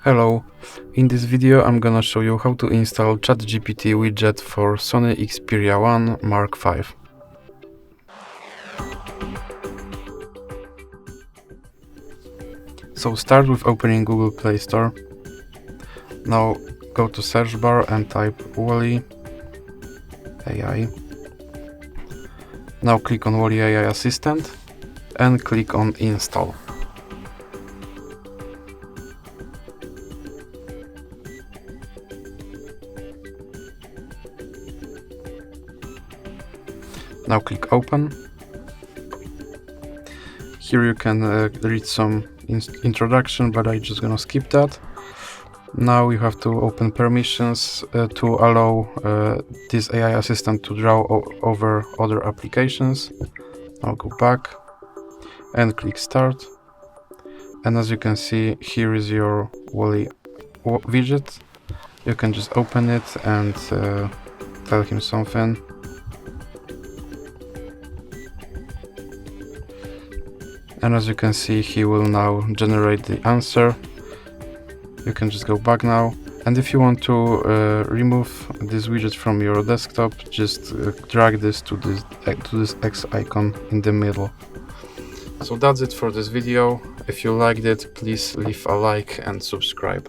Hello, in this video I'm gonna show you how to install Chat GPT widget for Sony Xperia 1 Mark V. So start with opening Google Play Store. Now go to search bar and type Wally AI. Now click on Wally AI Assistant and click on Install. Now click Open. Here you can read some introduction, but I'm just gonna skip that. Now you have to open permissions to allow this AI assistant to draw over other applications. I'll go back and click Start. And as you can see, here is your Wally widget. You can just open it and tell him something. And as you can see, he will now generate the answer. You can just go back now. And if you want to remove this widget from your desktop, just drag this to this X icon in the middle. So that's it for this video. If you liked it, please leave a like and subscribe.